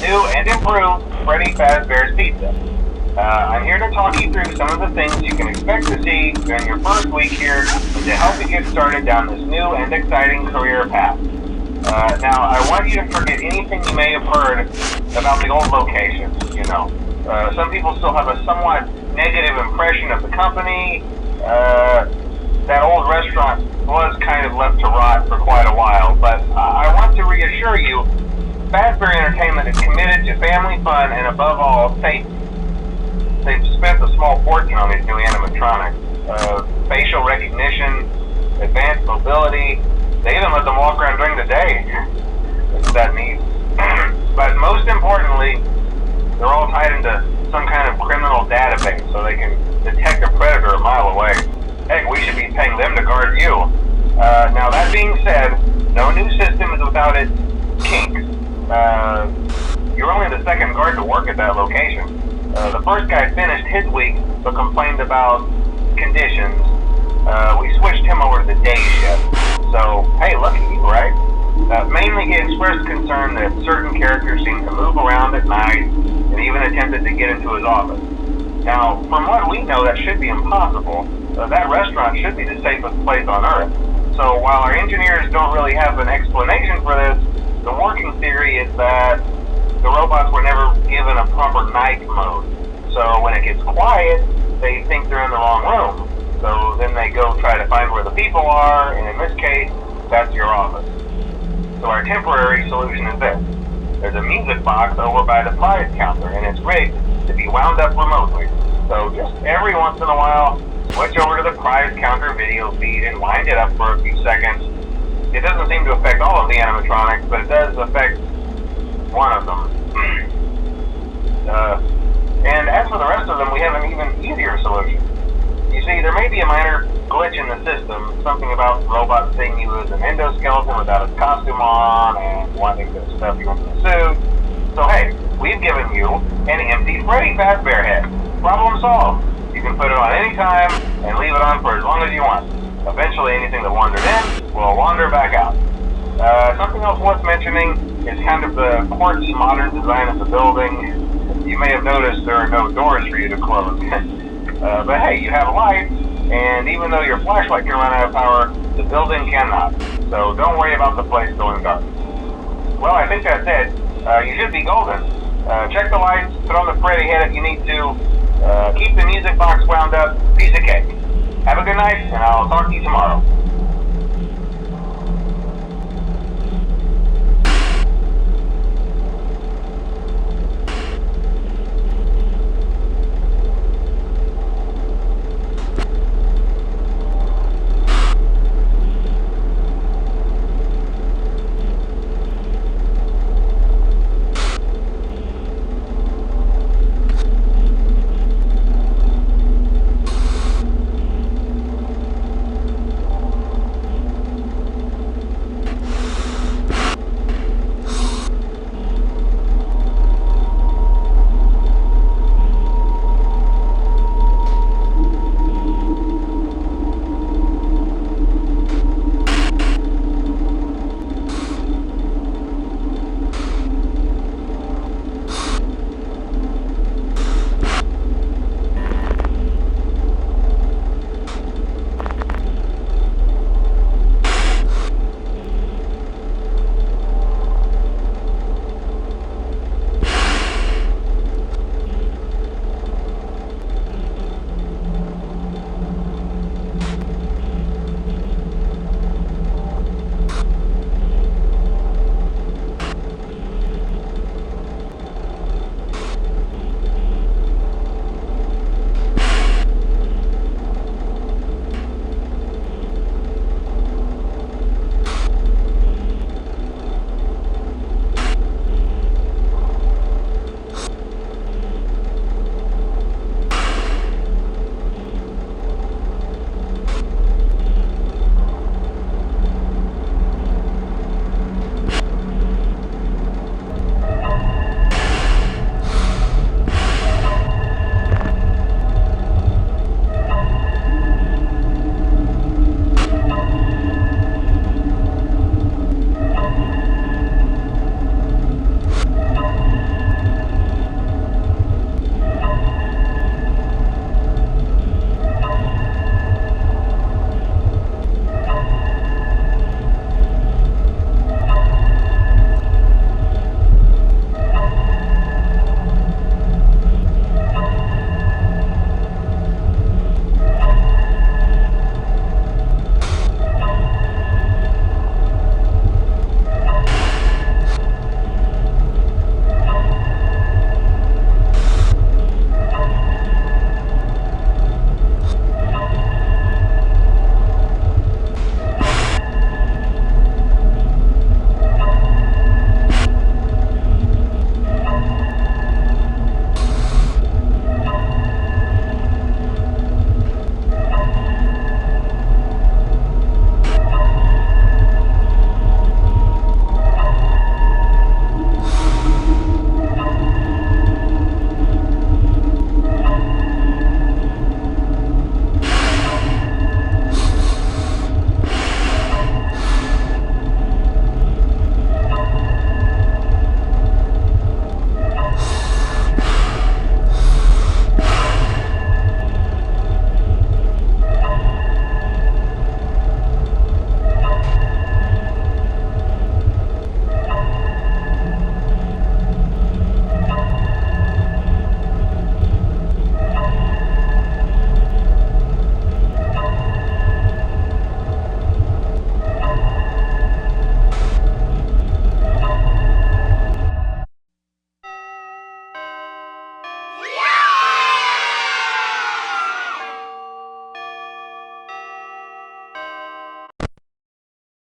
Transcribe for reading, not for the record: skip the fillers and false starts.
new and improved Freddy Fazbear's Pizza. I'm here to talk you through some of the things you can expect to see during your first week here and to help you get started down this new and exciting career path. Now, I want you to forget anything you may have heard about the old location, some people still have a somewhat negative impression of the company. That old restaurant was kind of left to rot for quite a while, but I want to reassure you, Fazbear Entertainment is committed to family fun and above all, safety. They've spent a small fortune on these new animatronics. Facial recognition, advanced mobility, they even let them walk around during the day. It's that neat. But most importantly, they're all tied into some kind of criminal database so they can detect a predator a mile away. Heck, we should be paying them to guard you. Now that being said, no new system is without its kinks. You're only the second guard to work at that location. The first guy finished his week but complained about conditions. We switched him over to the day shift. So, hey, look at you, right? Mainly he expressed concern that certain characters seemed to move around at night and even attempted to get into his office. Now, from what we know, that should be impossible. That restaurant should be the safest place on Earth. So while our engineers don't really have an explanation for this, the working theory is that the robots were never given a proper night mode. So when it gets quiet, they think they're in the wrong room. So then they go try to find where the people are, and in this case, that's your office. So our temporary solution is this. There's a music box over by the prize counter, and it's rigged to be wound up remotely. So just every once in a while, switch over to the prize counter video feed and wind it up for a few seconds. It doesn't seem to affect all of the animatronics, but it does affect one of them. And as for the rest of them, we have an even easier solution. You see, there may be a minor glitch in the system, something about robots seeing you as an endoskeleton without a costume on and wanting to stuff you into the suit. So hey, we've given you an empty Freddy Fazbear head. Problem solved. You can put it on any time and leave it on for as long as you want. Eventually anything that wandered in will wander back out. Something else worth mentioning is kind of the quartz modern design of the building. You may have noticed there are no doors for you to close. But hey, you have a light, and even though your flashlight can run out of power, the building cannot. So don't worry about the place going dark. Well, I think that's it. You should be golden. Check the lights, put on the Freddy head if you need to. Keep the music box wound up. Piece of cake. Have a good night, and I'll talk to you tomorrow.